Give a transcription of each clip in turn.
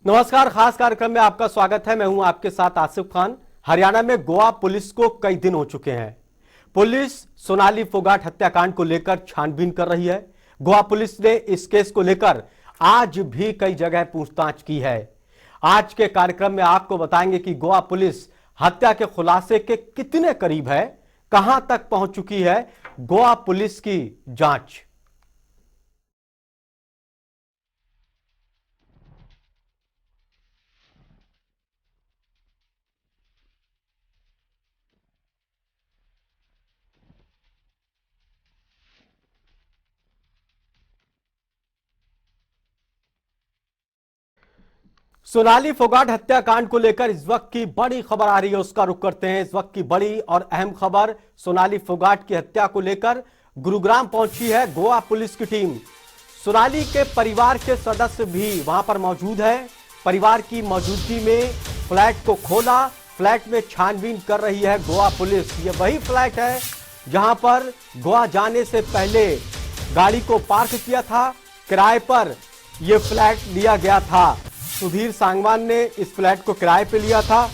नमस्कार, खास कार्यक्रम में आपका स्वागत है। मैं हूं आपके साथ आसिफ खान। हरियाणा में गोवा पुलिस को कई दिन हो चुके हैं। पुलिस सोनाली फोगाट हत्याकांड को लेकर छानबीन कर रही है। गोवा पुलिस ने इस केस को लेकर आज भी कई जगह पूछताछ की है। आज के कार्यक्रम में आपको बताएंगे कि गोवा पुलिस हत्या के खुलासे के कितने करीब है, कहां तक पहुंच चुकी है गोवा पुलिस की जांच। सोनाली फोगाट हत्याकांड को लेकर इस वक्त की बड़ी खबर आ रही है, उसका रुख करते हैं। इस वक्त की बड़ी और अहम खबर, सोनाली फोगाट की हत्या को लेकर गुरुग्राम पहुंची है गोवा पुलिस की टीम। सोनाली के परिवार के सदस्य भी वहां पर मौजूद है। परिवार की मौजूदगी में फ्लैट को खोला, फ्लैट में छानबीन कर रही है गोवा पुलिस। ये वही फ्लैट है जहां पर गोवा जाने से पहले गाड़ी को पार्क किया था। किराए पर यह फ्लैट लिया गया था। सुधीर सांगवान ने इस फ्लैट को किराए पे लिया था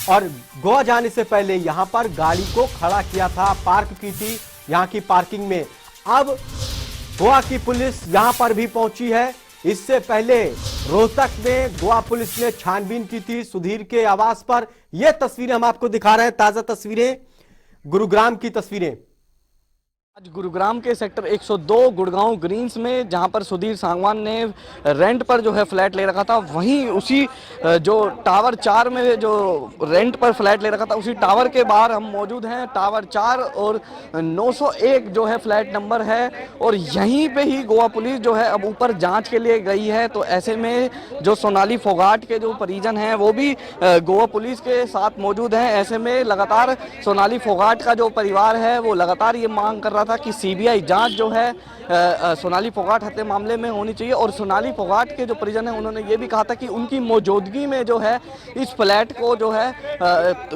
और गोवा जाने से पहले यहां पर गाड़ी को खड़ा किया था, पार्क की थी यहां की पार्किंग में। अब गोवा की पुलिस यहां पर भी पहुंची है। इससे पहले रोहतक में गोवा पुलिस ने छानबीन की थी सुधीर के आवास पर। यह तस्वीरें हम आपको दिखा रहे हैं, ताजा तस्वीरें, गुरुग्राम की तस्वीरें। आज गुरुग्राम के सेक्टर 102 गुड़गांव ग्रीन्स में, जहां पर सुधीर सांगवान ने रेंट पर जो है फ्लैट ले रखा था, वहीं उसी जो टावर 4 में जो रेंट पर फ्लैट ले रखा था, उसी टावर के बाहर हम मौजूद हैं। टावर 4 और 901 जो है फ्लैट नंबर है, और यहीं पे ही गोवा पुलिस जो है अब ऊपर जांच के लिए गई है। तो ऐसे में जो सोनाली फोगाट के जो परिजन हैं वो भी गोवा पुलिस के साथ मौजूद हैं। ऐसे में लगातार सोनाली फोगाट का जो परिवार है वो लगातार ये मांग कर रहा था कि सीबीआई जांच जो है सोनाली फोगाट हत्या मामले में होनी चाहिए। और सोनाली फोगाट के जो परिजन हैं उन्होंने ये भी कहा था कि उनकी मौजूदगी में जो है इस फ्लैट को जो है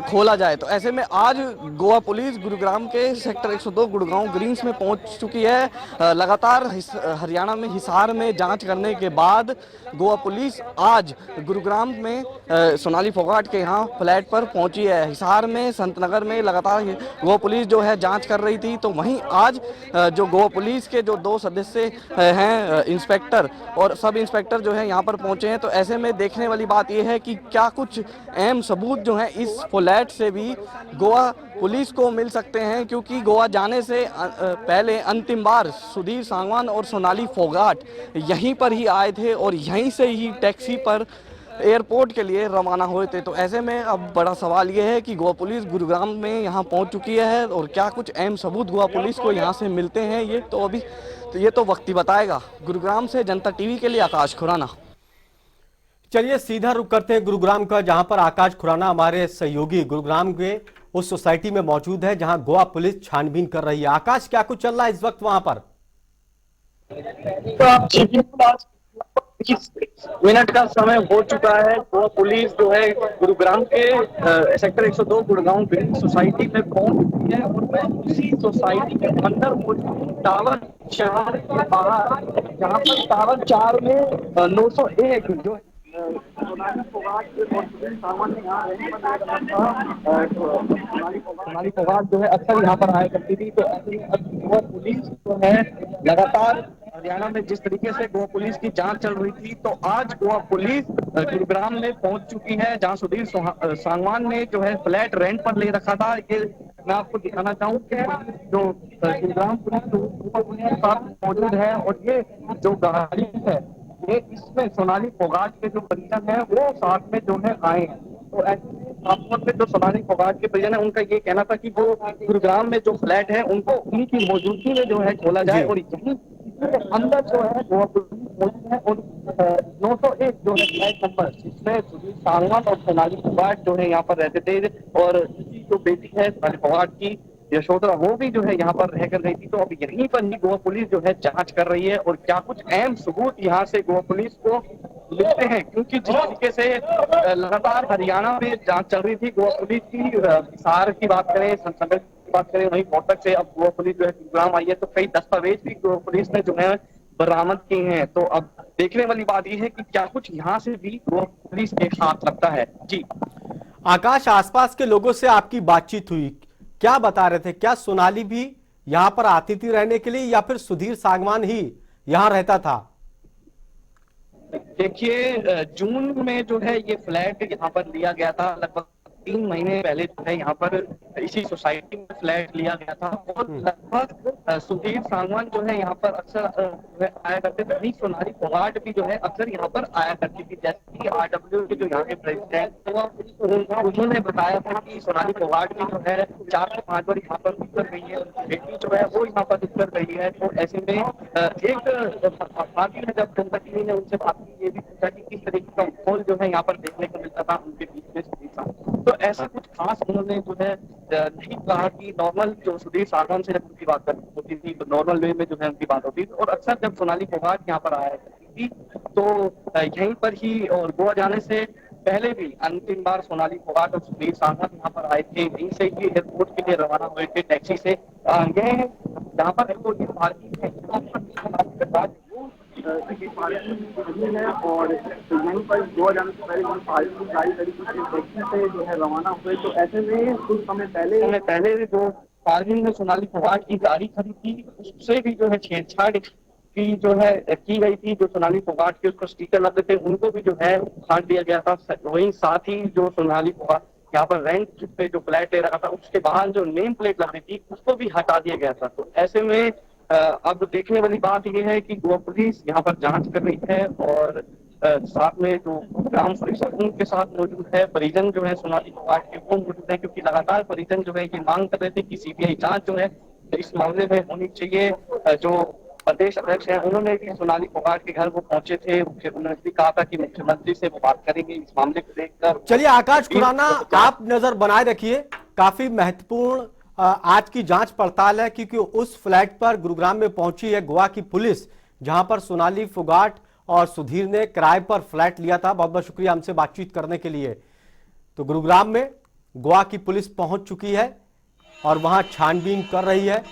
खोला जाए। तो ऐसे में आज गोवा पुलिस गुरुग्राम के सेक्टर 102 गुड़गांव ग्रीन्स में पहुंच चुकी है। लगातार हरियाणा में हिसार में जांच करने के बाद गोवा पुलिस आज गुरुग्राम में सोनाली फोगाट के यहाँ फ्लैट पर पहुंची है। हिसार में, संतनगर में लगातार गोवा पुलिस जो है जांच कर रही थी। तो वहीं आज जो गोवा पुलिस के जो 2 सदस्य हैं, इंस्पेक्टर और सब इंस्पेक्टर जो है यहाँ पर पहुंचे हैं। तो ऐसे में देखने वाली बात यह है कि क्या कुछ अहम सबूत जो हैं इस फ्लैट से भी गोवा पुलिस को मिल सकते हैं, क्योंकि गोवा जाने से पहले अंतिम बार सुधीर सांगवान और सोनाली फोगाट यहीं पर ही आए थे और यहीं से ही टैक्सी पर एयरपोर्ट के लिए रवाना हुए थे। तो ऐसे में अब बड़ा सवाल ये है कि गोवा पुलिस गुरुग्राम में यहाँ पहुँच चुकी है और क्या कुछ अहम सबूत गोवा पुलिस को यहाँ से मिलते हैं, ये तो वक्त ही बताएगा। गुरुग्राम से जनता टीवी के लिए आकाश खुराना। चलिए सीधा रुक करते हैं गुरुग्राम का, जहां पर आकाश खुराना हमारे सहयोगी गुरुग्राम के उस सोसाइटी में मौजूद है जहां गोवा पुलिस छानबीन कर रही है। आकाश, क्या कुछ चल रहा है इस वक्त वहां पर? तो आप 20 मिनट का समय हो चुका है। तो पुलिस जो है गुरुग्राम के सेक्टर 102 गुड़गांव ग्रीन सोसाइटी में पहुंच चुकी है और मैं उसी सोसाइटी के अंदर टावर 4 के बाहर, जहां पर टावर 4 में 901 जो सोनाली फोगाट जो है अक्सर यहाँ पर आया करती थी। तो ऐसे में अब गोवा पुलिस जो है लगातार हरियाणा में जिस तरीके से गोवा पुलिस की जांच चल रही थी, तो आज गोवा पुलिस गुरुग्राम में पहुंच चुकी है, जहां सुधीर सांगवान ने जो है फ्लैट रेंट पर ले रखा था। ये मैं आपको दिखाना चाहूँ कि जो गुरुग्राम पुलिस गोवा पुलिस के साथ मौजूद है, और ये जो गाड़ी है ये इसमें सोनाली फोगाट के जो परिजन है वो साथ में जो है आए हैं। तो ऐसे खासतौर पे जो सोनाली फोगाट के परिजन है उनका ये कहना था कि वो गुरुग्राम में जो फ्लैट है उनको उनकी मौजूदगी में जो है खोला जाए, और यही अंदर जो है गोवा पुलिस मौजूद है। और 901 जो है फ्लैट नंबर, जिसमें सुधीर सांगवान और सोनाली फोगाट जो है यहाँ पर रहते थे, और उनकी जो बेटी है सोनाली फोगाट की यशोधरा, वो भी जो है यहाँ पर रह कर रही थी। तो अब यहीं पर ही गोवा पुलिस जो है जांच कर रही है और क्या कुछ अहम सबूत यहाँ से गोवा पुलिस को मिलते हैं, क्योंकि जिस तरीके से लगातार हरियाणा में जांच चल रही थी गोवा पुलिस की, हिसार की बात करें, संतनगर की बात करें, वहीं रोहतक से अब गोवा पुलिस जो है गुरुग्राम आई है। तो कई दस्तावेज भी गोवा पुलिस ने जो है बरामद की हैं। तो अब देखने वाली बात यह है कि क्या कुछ यहाँ से भी गोवा पुलिस के हाथ लगता है। जी आकाश, आसपास के लोगों से आपकी बातचीत हुई, क्या बता रहे थे? क्या सोनाली भी यहां पर आती थी रहने के लिए या फिर सुधीर सांगवान ही यहां रहता था? देखिए, जून में जो है ये फ्लैट यहाँ पर लिया गया था। लगभग 3 महीने पहले जो है यहाँ पर इसी सोसाइटी में फ्लैट लिया गया था। और लगभग सुधीर सांगवान जो है यहाँ पर अक्सर जो है आया करते थे। वहीं सोनाली फोगाट भी जो है अक्सर यहाँ पर आया करती थी। जैसे कि RW के जो यहाँ के प्रेसिडेंट उन्होंने बताया था कि सोनाली फोगाट की जो है 4 से 5 बार यहाँ पर उतर गई है, उनकी बेटी जो है वो यहाँ पर उतर गई है। तो ऐसे में एक बाकी ने जब जनप्रतिनिधि ने उनसे बात की, ये भी पूछा कि किस तरीके का माहौल जो है यहाँ पर देखने को मिलता था उनके बीच में सुधीर सांगवान। तो ऐसा कुछ खास उन्होंने जो है नहीं कहा कि नॉर्मल जो सुधीर सांगवान से जब उनकी बात होती थी तो नॉर्मल वे में जो है उनकी बात होती थी। और अक्सर जब सोनाली फोगाट यहाँ पर आया करती थी तो यहीं पर ही, और गोवा जाने से पहले भी अंतिम बार सोनाली फोगाट और सुधीर सांगवान यहाँ पर आए थे। यहीं से ही एयरपोर्ट के लिए रवाना हुए थे टैक्सी से। यह जहाँ पर एयरपोर्ट की पार्किंग है और यहीं पर गोवा जाने से पहले पार्किंग गाड़ी करी टैक्सी से जो है रवाना हुए। तो ऐसे में कुछ समय पहले जो पार्किंग में सोनाली फोगाट की गाड़ी खड़ी थी उससे भी जो है छेड़छाड़ की जो है की गई थी। जो सोनाली फोगाट के उसको स्टिकर लगे थे उनको भी जो है उखाड़ दिया गया था। वहीं साथ ही जो सोनाली फोगाट यहाँ पर रेंट पे जो फ्लैट ले रखा था उसके बाहर जो नेम प्लेट लगी थी उसको भी हटा दिया गया था। तो ऐसे में अब देखने वाली बात यह है कि गोवा पुलिस यहाँ पर जांच कर रही है और साथ में जो ग्राम परिषद उनके साथ मौजूद है। परिजन जो है सोनाली फोगाट के वो मौजूद है, क्योंकि लगातार परिजन जो है ये मांग कर रहे थे कि CBI जांच जो है इस मामले में होनी चाहिए। जो प्रदेश अध्यक्ष हैं उन्होंने भी सोनाली फोगाट के घर वो पहुंचे थे। उन्होंने भी कहा था कि मुख्यमंत्री से वो बात करेंगे इस मामले को लेकर। चलिए आकाश खुराना, आप नजर बनाए रखिए, काफी महत्वपूर्ण आज की जांच पड़ताल है, क्योंकि उस फ्लैट पर गुरुग्राम में पहुंची है गोवा की पुलिस, जहां पर सोनाली फोगाट और सुधीर ने किराए पर फ्लैट लिया था। बहुत बहुत शुक्रिया हमसे बातचीत करने के लिए। तो गुरुग्राम में गोवा की पुलिस पहुंच चुकी है और वहां छानबीन कर रही है।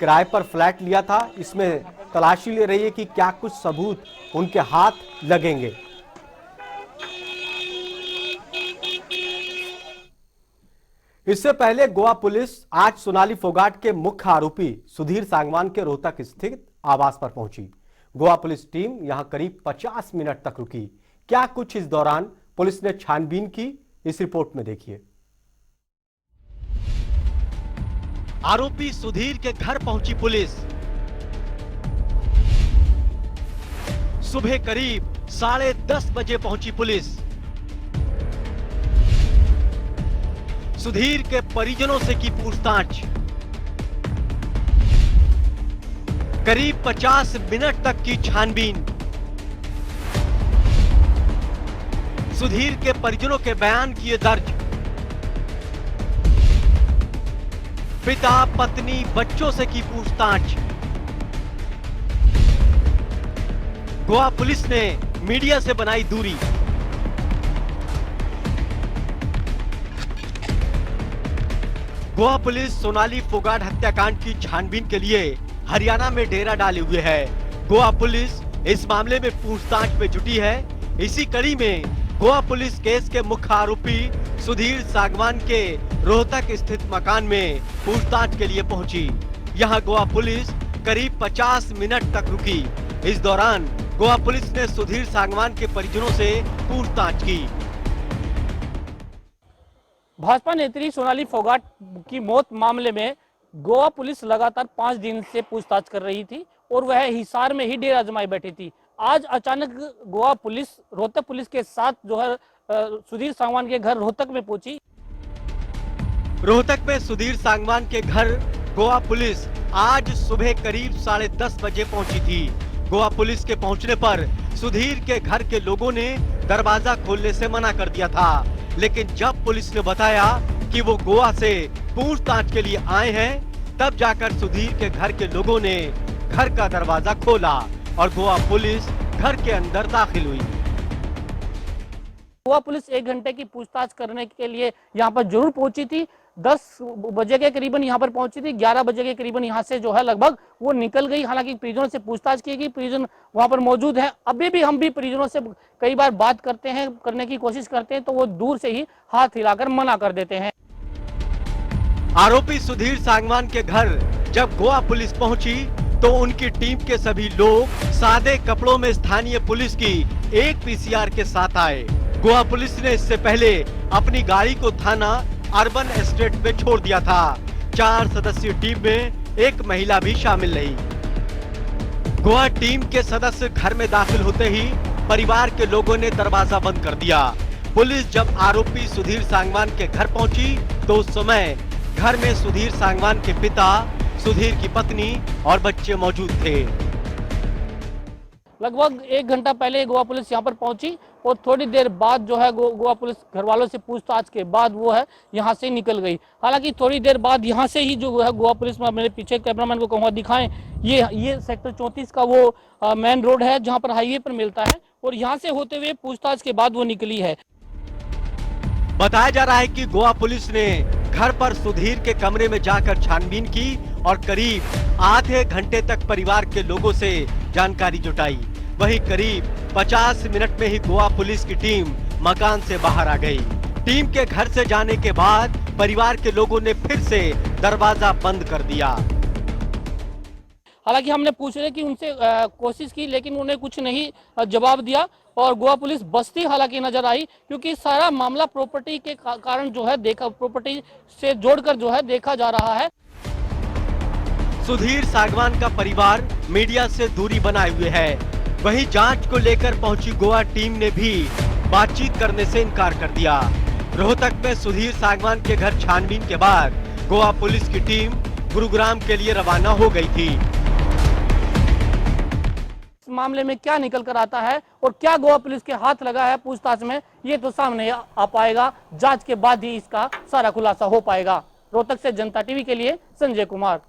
किराए पर फ्लैट लिया था, इसमें तलाशी ले रही है कि क्या कुछ सबूत उनके हाथ लगेंगे। इससे पहले गोवा पुलिस आज सोनाली फोगाट के मुख्य आरोपी सुधीर सांगवान के रोहतक स्थित आवास पर पहुंची। गोवा पुलिस टीम यहां करीब 50 मिनट तक रुकी। क्या कुछ इस दौरान पुलिस ने छानबीन की, इस रिपोर्ट में देखिए। आरोपी सुधीर के घर पहुंची पुलिस। सुबह करीब 10:30 बजे पहुंची पुलिस। सुधीर के परिजनों से की पूछताछ। करीब 50 मिनट तक की छानबीन। सुधीर के परिजनों के बयान किए दर्ज। पिता, पत्नी, बच्चों से की पूछताछ। गोवा पुलिस ने मीडिया से बनाई दूरी। गोवा पुलिस सोनाली फोगाट हत्याकांड की छानबीन के लिए हरियाणा में डेरा डाले हुए है। गोवा पुलिस इस मामले में पूछताछ में जुटी है। इसी कड़ी में गोवा पुलिस केस के मुख्य आरोपी सुधीर सांगवान के रोहतक स्थित मकान में पूछताछ के लिए पहुंची। यहां गोवा पुलिस करीब 50 मिनट तक रुकी। इस दौरान गोवा पुलिस ने सुधीर सांगवान के परिजनों से पूछताछ की। भाजपा नेत्री सोनाली फोगाट की मौत मामले में गोवा पुलिस लगातार 5 दिन से पूछताछ कर रही थी और वह हिसार में ही डेरा जमाई बैठी थी। आज अचानक गोवा पुलिस रोहतक पुलिस के साथ जो है सुधीर सांगवान के घर रोहतक में पहुंची। रोहतक में सुधीर सांगवान के घर गोवा पुलिस आज सुबह करीब 10:30 बजे पहुंची थी। गोवा पुलिस के पहुंचने पर सुधीर के घर के लोगों ने दरवाजा खोलने से मना कर दिया था, लेकिन जब पुलिस ने बताया कि वो गोवा से पूछताछ के लिए आए हैं, तब जाकर सुधीर के घर के लोगों ने घर का दरवाजा खोला और गोवा पुलिस घर के अंदर दाखिल हुई। गोवा पुलिस 1 घंटे की पूछताछ करने के लिए यहाँ पर जरूर पहुंची थी। 10 बजे के करीबन यहाँ पर पहुंची थी। 11 बजे के करीबन यहाँ से जो है लगभग वो निकल गई। हालांकि परिजनों से पूछताछ की गई, परिजन वहां पर मौजूद है। अभी भी हम भी परिजनों से कई बार बात करने की कोशिश करते हैं तो वो दूर से ही हाथ हिलाकर मना कर देते हैं। आरोपी सुधीर सांगवान के घर जब गोवा पुलिस पहुंची तो उनकी टीम के सभी लोग सादे कपड़ों में स्थानीय पुलिस की एक पीसीआर के साथ आए। गोवा पुलिस ने इससे पहले अपनी गाड़ी को थाना अर्बन एस्टेट में छोड़ दिया था। 4 सदस्यीय टीम में एक महिला भी शामिल रही। गोवा टीम के सदस्य घर में दाखिल होते ही परिवार के लोगों ने दरवाजा बंद कर दिया। पुलिस जब आरोपी सुधीर सांगवान के घर पहुंची तो उस समय घर में सुधीर सांगवान के पिता, सुधीर की पत्नी और बच्चे मौजूद थे। लगभग 1 घंटा पहले गोवा पुलिस यहाँ पर पहुंची और थोड़ी देर बाद जो है गोवा पुलिस घर वालों से पूछताछ के बाद वो है यहाँ से निकल गई। हालांकि थोड़ी देर बाद यहाँ से ही जो है गोवा पुलिस में, मेरे पीछे कैमरामैन को कहूँगा दिखाएं, ये सेक्टर 34 का वो मेन रोड है जहाँ पर हाईवे पर मिलता है और यहाँ से होते हुए पूछताछ के बाद वो निकली है। बताया जा रहा है कि गोवा पुलिस ने घर पर सुधीर के कमरे में जाकर छानबीन की और करीब आधे घंटे तक परिवार के लोगों से जानकारी जुटाई। वहीं करीब 50 मिनट में ही गोवा पुलिस की टीम मकान से बाहर आ गई। टीम के घर से जाने के बाद परिवार के लोगों ने फिर से दरवाजा बंद कर दिया। हालांकि हमने पूछने की उनसे कोशिश की लेकिन उन्होंने कुछ नहीं जवाब दिया और गोवा पुलिस बस्ती हालांकि नजर आई, क्योंकि सारा मामला प्रॉपर्टी के कारण जो है प्रॉपर्टी से जोड़कर जो है देखा जा रहा है। सुधीर सांगवान का परिवार मीडिया से दूरी बनाए हुए है। वहीं जांच को लेकर पहुंची गोवा टीम ने भी बातचीत करने से इनकार कर दिया। रोहतक में सुधीर सांगवान के घर छानबीन के बाद गोवा पुलिस की टीम गुरुग्राम के लिए रवाना हो गई थी। इस मामले में क्या निकल कर आता है और क्या गोवा पुलिस के हाथ लगा है पूछताछ में, ये तो सामने आ पाएगा। जांच के बाद ही इसका सारा खुलासा हो पाएगा। रोहतक से जनता टीवी के लिए संजय कुमार।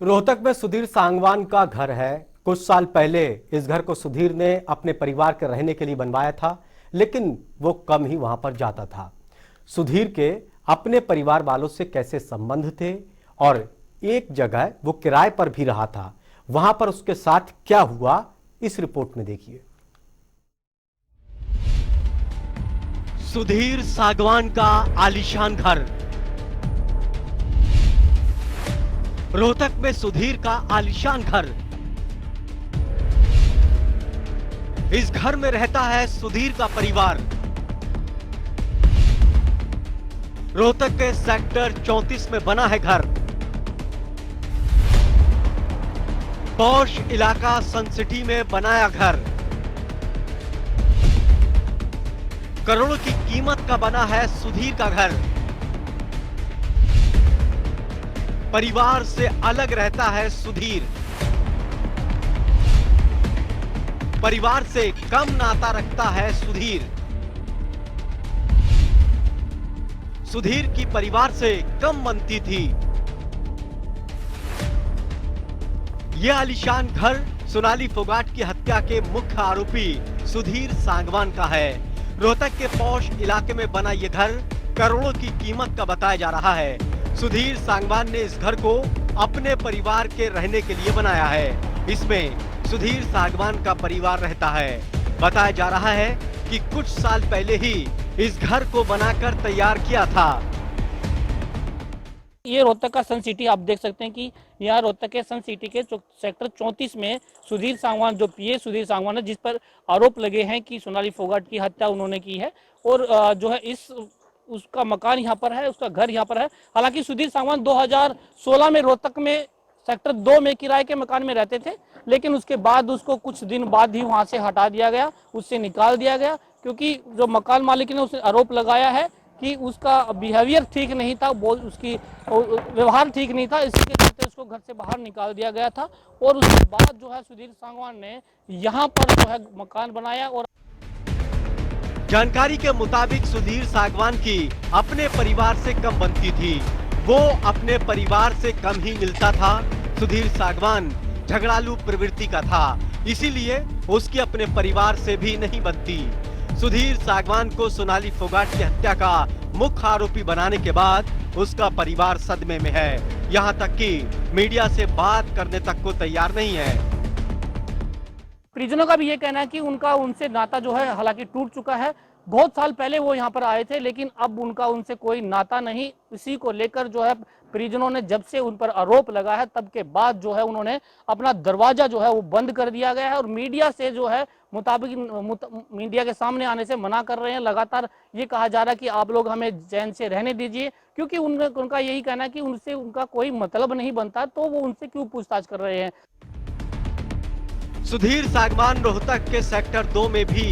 रोहतक में सुधीर सांगवान का घर है। कुछ साल पहले इस घर को सुधीर ने अपने परिवार के रहने के लिए बनवाया था, लेकिन वो कम ही वहां पर जाता था। सुधीर के अपने परिवार वालों से कैसे संबंध थे और एक जगह वो किराए पर भी रहा था, वहां पर उसके साथ क्या हुआ, इस रिपोर्ट में देखिए। सुधीर सांगवान का आलीशान घर। रोहतक में सुधीर का आलीशान घर। इस घर में रहता है सुधीर का परिवार। रोहतक के सेक्टर 34 में बना है घर। पॉश इलाका सन सिटी में बनाया घर। करोड़ों की कीमत का बना है सुधीर का घर। परिवार से अलग रहता है सुधीर। परिवार से कम नाता रखता है सुधीर। सुधीर की परिवार से कम बनती थी। यह आलीशान घर सोनाली फोगाट की हत्या के मुख्य आरोपी सुधीर सांगवान का है। रोहतक के पॉश इलाके में बना यह घर करोड़ों की कीमत का बताया जा रहा है। सुधीर सांगवान ने इस घर को अपने परिवार के रहने के लिए बनाया है। इसमें सुधीर सांगवान का परिवार रहता है। बताया जा रहा है कि कुछ साल पहले ही इस घर को बनाकर तैयार किया था। ये रोहतक का सन सिटी आप देख सकते हैं कि यहाँ रोहतक के सन सिटी के सेक्टर 34 में सुधीर सांगवान, जो पीए सुधीर सांगवान है, जिस पर आरोप लगे हैं कि सोनाली फोगाट की हत्या उन्होंने की है और जो है उसका मकान यहाँ पर है, उसका घर यहाँ पर है। हालांकि सुधीर सांगवान 2016 में रोहतक में सेक्टर 2 में किराए के मकान में रहते थे, लेकिन उसके बाद उसको कुछ दिन बाद ही वहां से हटा दिया गया, उससे निकाल दिया गया, क्योंकि जो मकान मालिक ने उसने आरोप लगाया है कि उसका बिहेवियर ठीक नहीं था, उसकी व्यवहार ठीक नहीं था, इसके चलते उसको घर से बाहर निकाल दिया गया था। और उसके बाद जो है सुधीर सांगवान ने यहाँ पर जो है मकान बनाया। और जानकारी के मुताबिक सुधीर सांगवान की अपने परिवार से कम बनती थी। वो अपने परिवार से कम ही मिलता था। सुधीर सांगवान झगड़ालू प्रवृत्ति का था, इसीलिए उसकी अपने परिवार से भी नहीं बनती। सुधीर सांगवान को सोनाली फोगाट की हत्या का मुख्य आरोपी बनाने के बाद उसका परिवार सदमे में है। यहाँ तक कि मीडिया से बात करने तक को तैयार नहीं है। परिजनों का भी ये कहना है कि उनका उनसे नाता जो है हालांकि टूट चुका है। बहुत साल पहले वो यहाँ पर आए थे, लेकिन अब उनका उनसे कोई नाता नहीं। इसी को लेकर जो है परिजनों ने जब से उन पर आरोप लगा है तब के बाद जो है उन्होंने अपना दरवाजा जो है वो बंद कर दिया गया है और मीडिया से जो है मीडिया के सामने आने से मना कर रहे हैं। लगातार ये कहा जा रहा है कि आप लोग हमें चैन से रहने दीजिए, क्योंकि उनका यही कहना है कि उनसे उनका कोई मतलब नहीं बनता, तो वो उनसे क्यों पूछताछ कर रहे हैं। सुधीर सागवान रोहतक के सेक्टर 2 में भी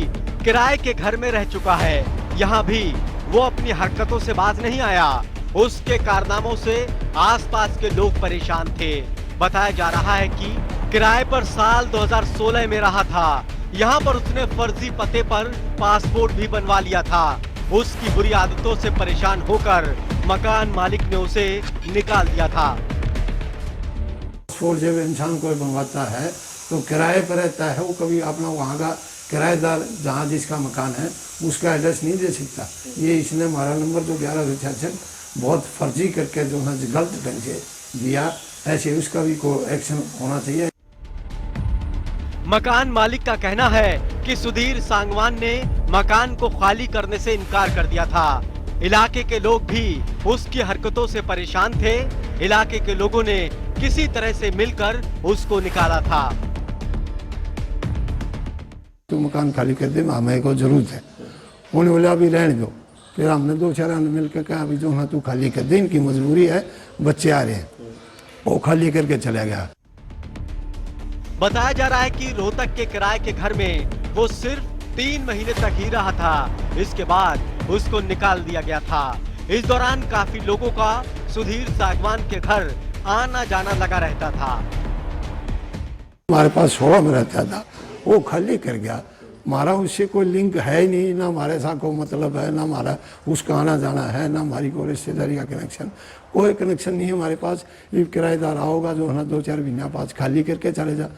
किराए के घर में रह चुका है। यहाँ भी वो अपनी हरकतों से बाज नहीं आया। उसके कारनामों से आसपास के लोग परेशान थे। बताया जा रहा है कि किराए पर साल 2016 में रहा था। यहाँ पर उसने फर्जी पते पर पासपोर्ट भी बनवा लिया था। उसकी बुरी आदतों से परेशान होकर मकान मालिक ने उसे निकाल दिया था। पासपोर्ट जब इंसान कोई बनवाता है तो किराए पर रहता है, वो कभी अपना वहाँ का किराएदार जहाँ जिसका मकान है उसका एड्रेस नहीं दे सकता। ये इसने हमारा नंबर जो 1166 बहुत फर्जी करके जो है गलत ढंग से दिया, ऐसे उसका भी कोई एक्शन होना चाहिए। मकान मालिक का कहना है कि सुधीर सांगवान ने मकान को खाली करने से इनकार कर दिया था। इलाके के लोग भी उसकी हरकतों से परेशान थे। इलाके के लोगों ने किसी तरह से मिलकर उसको निकाला था। तो मकान खाली कर दे, हमें को जरूरत है। उन्होंने बोला अभी रहने दो। फिर हमने 2-4 आदमी मिलकर कहा अभी जो है तू खाली कर दे, इनकी मजबूरी है, बच्चे आ रहे हैं। वो खाली करके चला गया। बताया जा रहा है कि रोहतक के किराए के घर में वो सिर्फ 3 महीने तक ही रहा था। इसके बाद उसको निकाल दिया गया था। इस दौरान काफी लोगों का सुधीर सागवान के घर आना जाना लगा रहता था। हमारे पास 16 में रहता था, वो खाली कर गया। हमारा उससे कोई लिंक है ही नहीं, ना हमारे साथ कोई मतलब है, ना हमारा उसका आना जाना है, ना हमारी कोई रिश्तेदारी का कनेक्शन, कोई कनेक्शन नहीं है हमारे पास। ये किराएदार आओगा जो है ना 2-4 महीना पास खाली करके चले जा।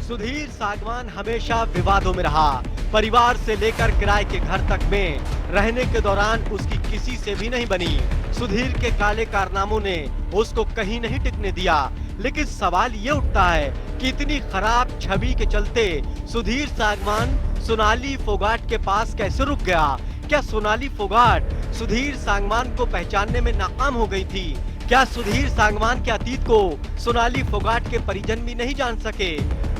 सुधीर सागवान हमेशा विवादों में रहा। परिवार से लेकर किराए के घर तक में रहने के दौरान उसकी किसी से भी नहीं बनी। सुधीर के काले कारनामों ने उसको कहीं नहीं टिकने दिया। लेकिन सवाल ये उठता है कि इतनी खराब छवि के चलते सुधीर सागवान सोनाली फोगाट के पास कैसे रुक गया? क्या सोनाली फोगाट सुधीर सागवान को पहचानने में नाकाम हो गई थी? क्या सुधीर सागवान के अतीत को सोनाली फोगाट के परिजन भी नहीं जान सके?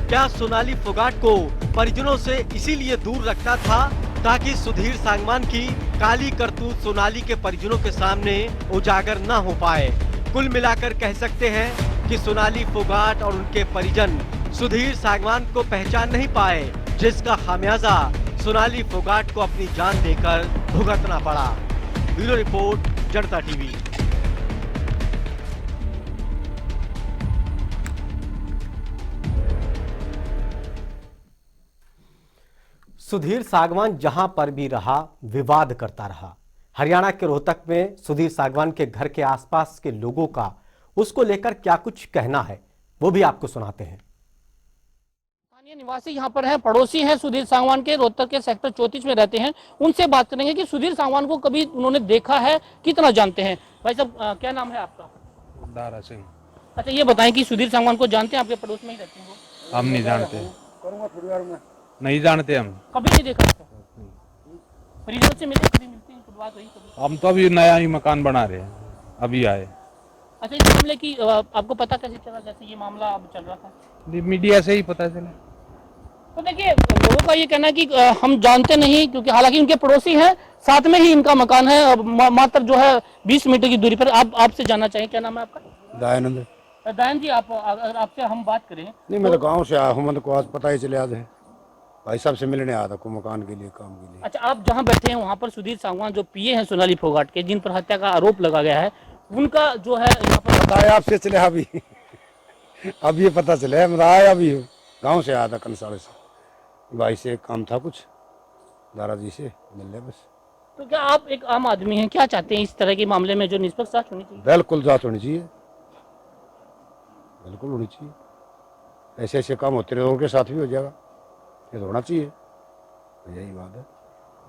क्या सोनाली फोगाट को परिजनों से इसीलिए दूर रखता था ताकि सुधीर सागवान की काली करतूत सोनाली के परिजनों के सामने उजागर न हो पाए? कुल मिलाकर कह सकते हैं कि सोनाली फोगाट और उनके परिजन सुधीर सागवान को पहचान नहीं पाए, जिसका खामियाजा सोनाली फोगाट को अपनी जान देकर भुगतना पड़ा। ब्यूरो रिपोर्ट, जनता टीवी। सुधीर सागवान जहां पर भी रहा विवाद करता रहा। हरियाणा के रोहतक में सुधीर सागवान के घर के आसपास के लोगों का उसको लेकर क्या कुछ कहना है, वो भी आपको सुनाते हैं। स्थानीय निवासी यहाँ पर हैं, पड़ोसी हैं सुधीर सागवान के, रोहतक के सेक्टर 34 में रहते हैं। उनसे बात करेंगे कि सुधीर सागवान को कभी उन्होंने देखा है, कितना जानते हैं। भाई साहब, क्या नाम है आपका? दारा सिंह। अच्छा, ये बताएं कि सुधीर सागवान को जानते हैं? आपके पड़ोस में ही रहते हैं वो? हम नहीं जानते, नहीं जानते। हम कभी नहीं देखा आपको? परिजनों से मिले, कभी मिलते हैं, कुछ बात हुई कभी? हम तो अभी नया ही मकान बना रहे हैं, अभी आए। अच्छा, इस मामले की आपको पता कैसे चला, जैसे ये मामला अब चल रहा था? मीडिया से ही पता चला। तो देखिए, लोगों का ये कहना है कि हम जानते नहीं, क्योंकि हालांकि उनके पड़ोसी हैं, साथ में ही इनका मकान है, मात्र जो है 20 मीटर की दूरी पर। आपसे जानना चाहिए, क्या नाम है आपका? दयानंद। दयान जी, अगर आपसे हम बात करें नहीं, मैं तो गाँव से आया हूँ, मतलब को आज पता ही चले आज है। भाई साहब से मिलने आया था को मकान के लिए, काम के लिए। अच्छा, आप जहाँ बैठे हैं वहाँ पर सुधीर सागवान जो पीए हैं सोनाली फोगाट के, जिन पर हत्या का आरोप लगा गया है, उनका जो है यहाँ पर पता है आपसे चले अभी अब ये पता चले, मैं आया अभी गाँव से आया था कंसाले से। भाई से एक काम था कुछ, दादाजी से मिलने बस। तो क्या आप एक आम आदमी हैं, क्या चाहते हैं इस तरह के मामले में जो निष्पक्ष जांच होनी चाहिए? बिल्कुल जांच होनी चाहिए, बिल्कुल होनी चाहिए। ऐसे ऐसे काम होते रहे, उनके साथ भी हो जाएगा, ये तो होना चाहिए, यही बात है।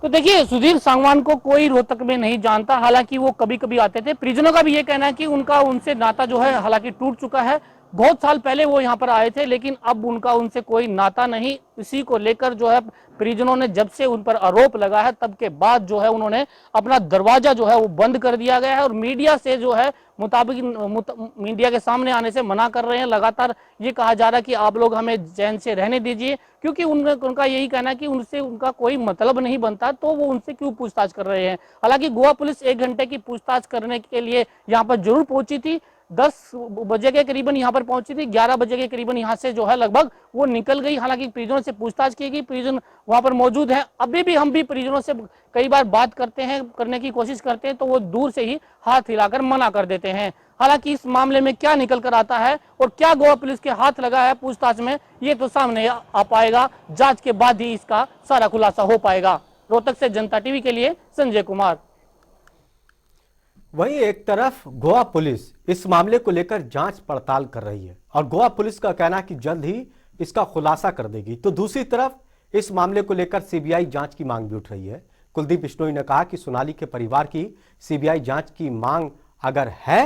तो देखिए, सुधीर सांगवान को कोई रोहतक में नहीं जानता, हालांकि वो कभी कभी आते थे। परिजनों का भी ये कहना है कि उनका उनसे नाता जो है हालांकि टूट चुका है। बहुत साल पहले वो यहाँ पर आए थे, लेकिन अब उनका उनसे कोई नाता नहीं। इसी को लेकर जो है परिजनों ने जब से उन पर आरोप लगा है, तब के बाद जो है उन्होंने अपना दरवाजा जो है वो बंद कर दिया गया है और मीडिया से जो है मीडिया के सामने आने से मना कर रहे हैं। लगातार ये कहा जा रहा है कि आप लोग हमें चैन से रहने दीजिए, क्योंकि उनका यही कहना है कि उनसे उनका कोई मतलब नहीं बनता, तो वो उनसे क्यों पूछताछ कर रहे हैं। हालांकि गोवा पुलिस 1 घंटे की पूछताछ करने के लिए यहाँ पर जरूर पहुंची थी। 10 बजे के करीबन यहाँ पर पहुंची थी, 11 बजे के करीबन यहाँ से जो है लगभग वो निकल गई। हालांकि परिजनों से पूछताछ की गई, परिजन वहां पर मौजूद है। अभी भी हम भी परिजनों से कई बार बात करने की कोशिश करते हैं, तो वो दूर से ही हाथ हिलाकर मना कर देते हैं। हालांकि इस मामले में क्या निकल कर आता है और क्या गोवा पुलिस के हाथ लगा है पूछताछ में, ये तो सामने आ पाएगा। जांच के बाद ही इसका सारा खुलासा हो पाएगा। रोहतक से जनता टीवी के लिए संजय कुमार। वहीं एक तरफ गोवा पुलिस इस मामले को लेकर जांच पड़ताल कर रही है और गोवा पुलिस का कहना है कि जल्द ही इसका खुलासा कर देगी, तो दूसरी तरफ इस मामले को लेकर सीबीआई जांच की मांग भी उठ रही है। कुलदीप बिश्नोई ने कहा कि सोनाली के परिवार की सीबीआई जांच की मांग अगर है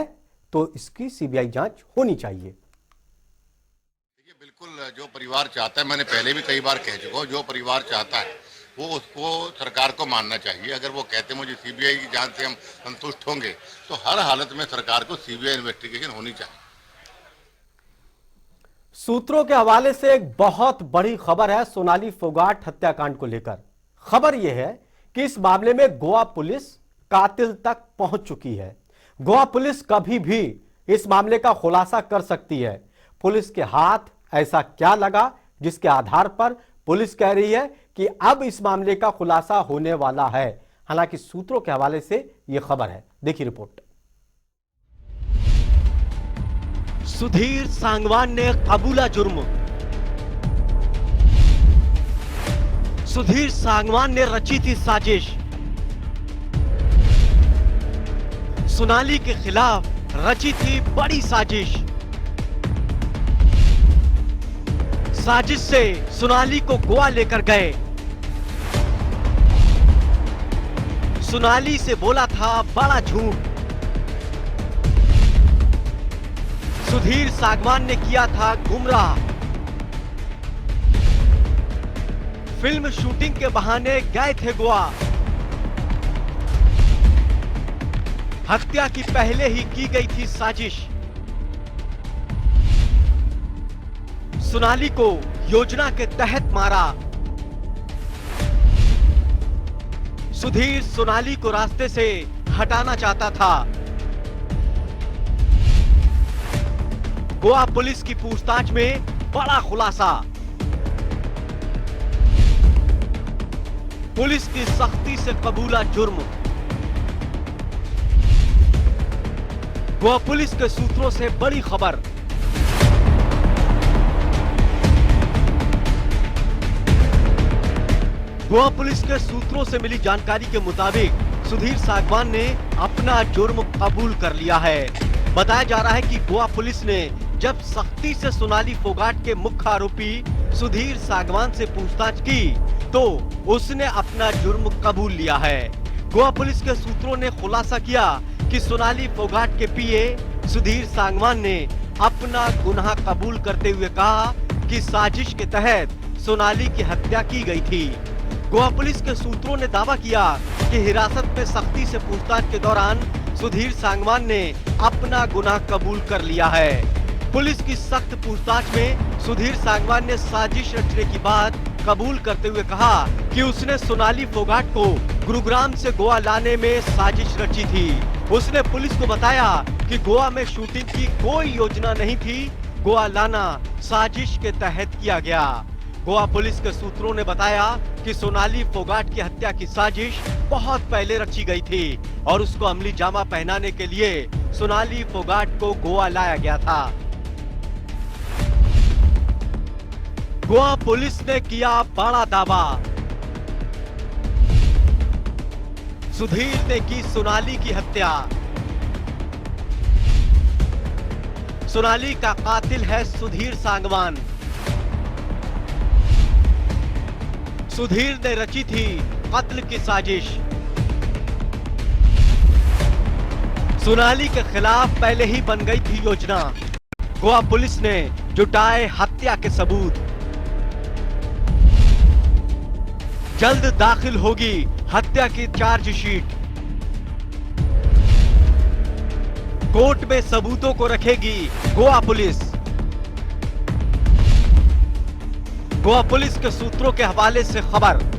तो इसकी सीबीआई जांच होनी चाहिए। देखिए, बिल्कुल जो परिवार चाहता है, मैंने पहले भी कई बार कह चुका हूँ, जो परिवार चाहता है वो उसको सरकार को मानना चाहिए। अगर वो कहते हैं मुझे सीबीआई की जांच से हम संतुष्ट होंगे, तो हर हालत में सरकार को सीबीआई इन्वेस्टिगेशन होनी चाहिए। सूत्रों के हवाले से एक बहुत बड़ी खबर है सोनाली फोगाट हत्याकांड को लेकर। खबर यह है कि इस मामले में गोवा पुलिस कातिल तक पहुंच चुकी है। गोवा पुलिस कभी भी इस मामले का खुलासा कर सकती है। पुलिस के हाथ ऐसा क्या लगा जिसके आधार पर पुलिस कह रही है कि अब इस मामले का खुलासा होने वाला है। हालांकि सूत्रों के हवाले से यह खबर है, देखिए रिपोर्ट। सुधीर सांगवान ने कबूला जुर्म। सुधीर सांगवान ने रची थी साजिश। सोनाली के खिलाफ रची थी बड़ी साजिश। साजिश से सोनाली को गोवा लेकर गए। सोनाली से बोला था बड़ा झूठ। सुधीर सांगवान ने किया था गुमराह। फिल्म शूटिंग के बहाने गए थे गोवा। हत्या की पहले ही की गई थी साजिश। सोनाली को योजना के तहत मारा। सुधीर सोनाली को रास्ते से हटाना चाहता था। गोवा पुलिस की पूछताछ में बड़ा खुलासा। पुलिस की सख्ती से कबूला जुर्म। गोवा पुलिस के सूत्रों से बड़ी खबर। गोवा पुलिस के सूत्रों से मिली जानकारी के मुताबिक सुधीर सांगवान ने अपना जुर्म कबूल कर लिया है। बताया जा रहा है कि गोवा पुलिस ने जब सख्ती से सोनाली फोगाट के मुख्य आरोपी सुधीर सांगवान से पूछताछ की तो उसने अपना जुर्म कबूल लिया है। गोवा पुलिस के सूत्रों ने खुलासा किया कि सोनाली फोगाट के पीए सुधीर सांगवान ने अपना गुनाह कबूल करते हुए कहा कि साजिश के तहत सोनाली की हत्या की गई थी। गोवा पुलिस के सूत्रों ने दावा किया कि हिरासत में सख्ती से पूछताछ के दौरान सुधीर सांगवान ने अपना गुनाह कबूल कर लिया है। पुलिस की सख्त पूछताछ में सुधीर सांगवान ने साजिश रचने की बात कबूल करते हुए कहा कि उसने सोनाली फोगाट को गुरुग्राम से गोवा लाने में साजिश रची थी। उसने पुलिस को बताया कि गोवा में शूटिंग की कोई योजना नहीं थी, गोवा लाना साजिश के तहत किया गया। गोवा पुलिस के सूत्रों ने बताया कि सोनाली फोगाट की हत्या की साजिश बहुत पहले रची गई थी और उसको अमली जामा पहनाने के लिए सोनाली फोगाट को गोवा लाया गया था। गोवा पुलिस ने किया बड़ा दावा। सुधीर ने की सोनाली की हत्या। सोनाली का कातिल है सुधीर सांगवान। सुधीर ने रची थी कत्ल की साजिश। सोनाली के खिलाफ पहले ही बन गई थी योजना। गोवा पुलिस ने जुटाए हत्या के सबूत। जल्द दाखिल होगी हत्या की चार्जशीट। कोर्ट में सबूतों को रखेगी गोवा पुलिस। गोवा पुलिस के सूत्रों के हवाले से खबर।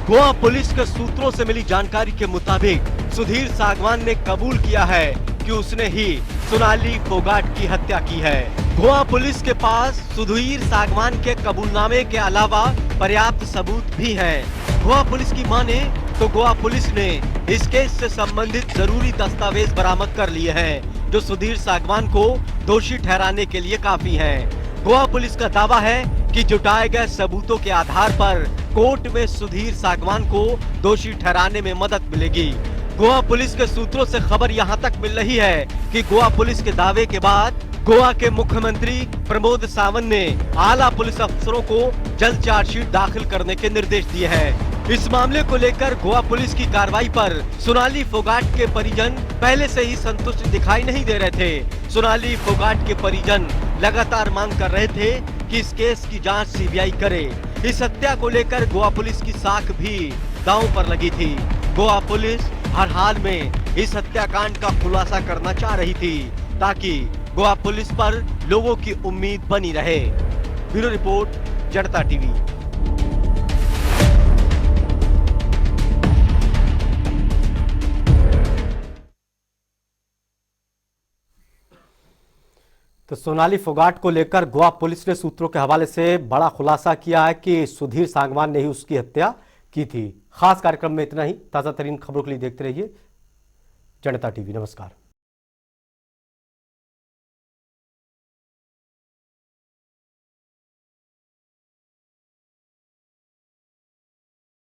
गोवा पुलिस के सूत्रों से मिली जानकारी के मुताबिक सुधीर सांगवान ने कबूल किया है कि उसने ही सोनाली फोगाट की हत्या की है। गोवा पुलिस के पास सुधीर सांगवान के कबूलनामे के अलावा पर्याप्त सबूत भी हैं। गोवा पुलिस की माने तो गोवा पुलिस ने इस केस से संबंधित जरूरी दस्तावेज बरामद कर लिए हैं, जो सुधीर सांगवान को दोषी ठहराने के लिए काफी हैं। गोवा पुलिस का दावा है कि जुटाए गए सबूतों के आधार पर कोर्ट में सुधीर सांगवान को दोषी ठहराने में मदद मिलेगी। गोवा पुलिस के सूत्रों से खबर यहां तक मिल रही है कि गोवा पुलिस के दावे के बाद गोवा के मुख्यमंत्री प्रमोद सावंत ने आला पुलिस अफसरों को जल्द चार्जशीट दाखिल करने के निर्देश दिए हैं। इस मामले को लेकर गोवा पुलिस की कार्रवाई पर सोनाली फोगाट के परिजन पहले से ही संतुष्ट दिखाई नहीं दे रहे थे। सोनाली फोगाट के परिजन लगातार मांग कर रहे थे कि इस केस की जांच सीबीआई करे। इस हत्या को लेकर गोवा पुलिस की साख भी दांव पर लगी थी। गोवा पुलिस हर हाल में इस हत्याकांड का खुलासा करना चाह रही थी, ताकि गोवा पुलिस पर लोगों की उम्मीद बनी रहे। ब्यूरो रिपोर्ट, जनता टीवी। तो सोनाली फोगाट को लेकर गोवा पुलिस ने सूत्रों के हवाले से बड़ा खुलासा किया है कि सुधीर सांगवान ने ही उसकी हत्या की थी। खास कार्यक्रम में इतना ही। ताजा तरीन खबरों के लिए देखते रहिए जनता टीवी। नमस्कार।